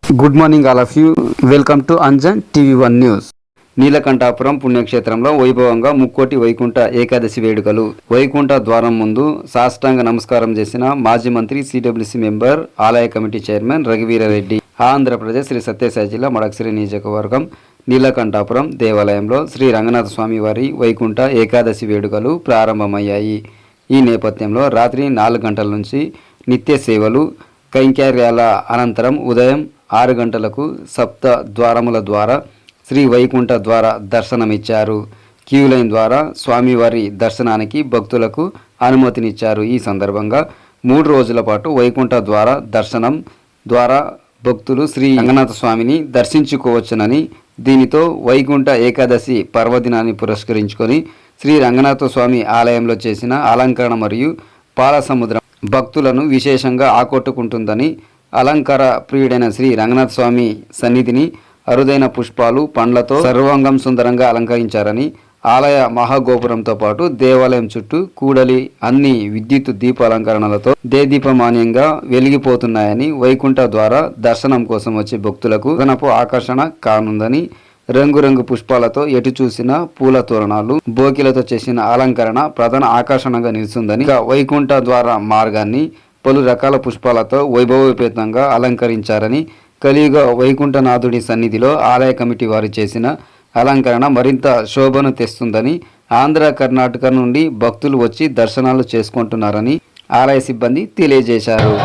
Good morning all of you. Welcome to Anjan TV one news. Neelakantapuram పుణ్యక్షేత్రంలో వైభవంగా ముక్కోటి వైకుంఠ ఏకాదశి వేడుకలు. వైకుంఠ ద్వారం ముందు సాష్టాంగ నమస్కారం చేసిన మాజీ మంత్రి, సిడబ్ల్యూసీ మెంబర్, ఆలయ కమిటీ చైర్మన్ రఘువీరారెడ్డి. ఆంధ్రప్రదేశ్ శ్రీ సత్యసాయి జిల్లా మడకసిరి నియోజకవర్గం నీలకంఠాపురం దేవాలయంలో శ్రీ రంగనాథ స్వామి వారి వైకుంఠ ఏకాదశి వేడుకలు ప్రారంభమయ్యాయి. ఈ నేపథ్యంలో రాత్రి 4 గంటల నుంచి నిత్య సేవలు, కైంకర్యాల అనంతరం ఉదయం 6 గంటలకు సప్త ద్వారముల ద్వారా శ్రీ వైకుంఠ ద్వార దర్శనమిచ్చారు. క్యూ లైన్ ద్వారా స్వామివారి దర్శనానికి భక్తులకు అనుమతినిచ్చారు. ఈ సందర్భంగా 3 రోజుల పాటు వైకుంఠ ద్వార దర్శనం ద్వారా భక్తులు శ్రీ రంగనాథ స్వామిని దర్శించుకోవచ్చునని, దీనితో వైకుంఠ ఏకాదశి పర్వదినాన్ని పురస్కరించుకొని శ్రీ రంగనాథ స్వామి ఆలయంలో చేసిన అలంకరణ మరియు పాల సముద్రం భక్తులను విశేషంగా ఆకట్టుకుంటుందని, అలంకార ప్రియుడైన శ్రీ రంగనాథ స్వామి సన్నిధిని అరుదైన పుష్పాలు, పండ్లతో సర్వాంగం సుందరంగా అలంకరించారని, ఆలయ మహాగోపురంతో పాటు దేవాలయం చుట్టూ కూడలి అన్ని విద్యుత్ దీప అలంకరణలతో దేదీపమాన్యంగా వెలిగిపోతున్నాయని, వైకుంఠ ద్వారా దర్శనం కోసం వచ్చే భక్తులకు అదనపు ఆకర్షణ కానుందని, రంగురంగు పుష్పాలతో ఎటు చూసిన పూల తోరణాలు, బోకిలతో చేసిన అలంకరణ ప్రధాన ఆకర్షణగా నిలుస్తుందని, వైకుంఠ ద్వార మార్గాన్ని పలు రకాల పుష్పాలతో వైభవోపేతంగా అలంకరించారని, కలియుగ వైకుంఠనాథుడి సన్నిధిలో ఆలయ కమిటీ వారు చేసిన అలంకరణ మరింత శోభను తెస్తుందని, ఆంధ్ర, కర్ణాటక నుండి భక్తులు వచ్చి దర్శనాలు చేసుకుంటున్నారని ఆలయ సిబ్బంది తెలియజేశారు.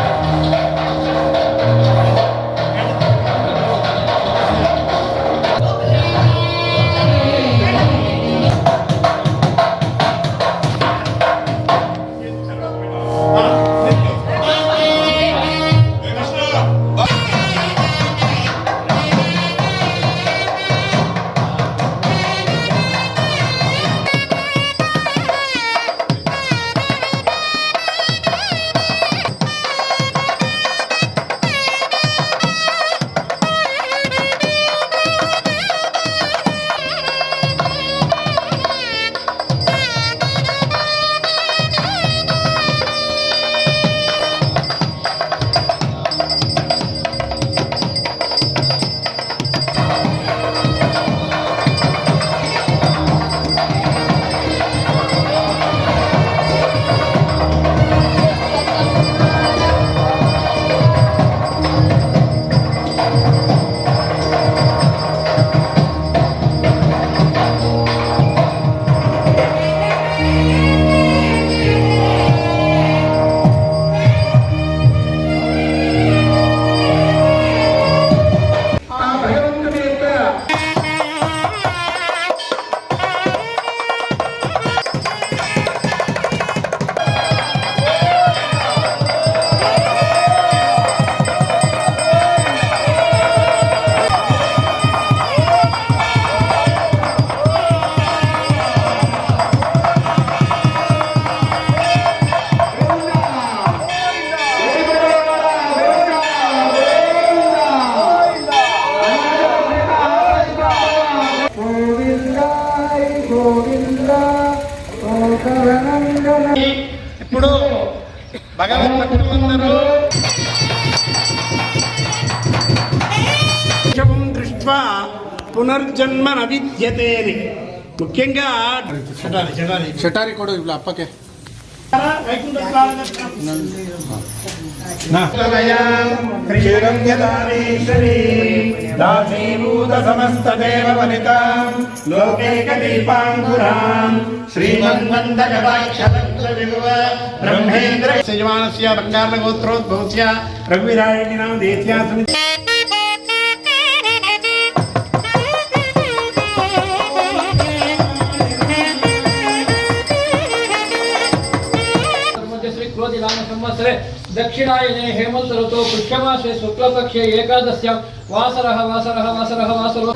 ఇప్పుడు భగవద్భక్తులందరూ దృష్ట్వా పునర్జన్మ నవిద్యతే అని ముఖ్యంగా షటారి కూడా ఇప్పుడు అప్పకే బ్రహ్మేంద్ర యజమానస్య బంగారగోత్రోద్భవస్య రఘువీరారెడ్డి నామ దేశ్యాస్మి. दक्षिणायने हेमंत ऋतौ पुष्यमासे शुक्लपक्षे एकादश्यां वासरः वासरः वासरः वासरो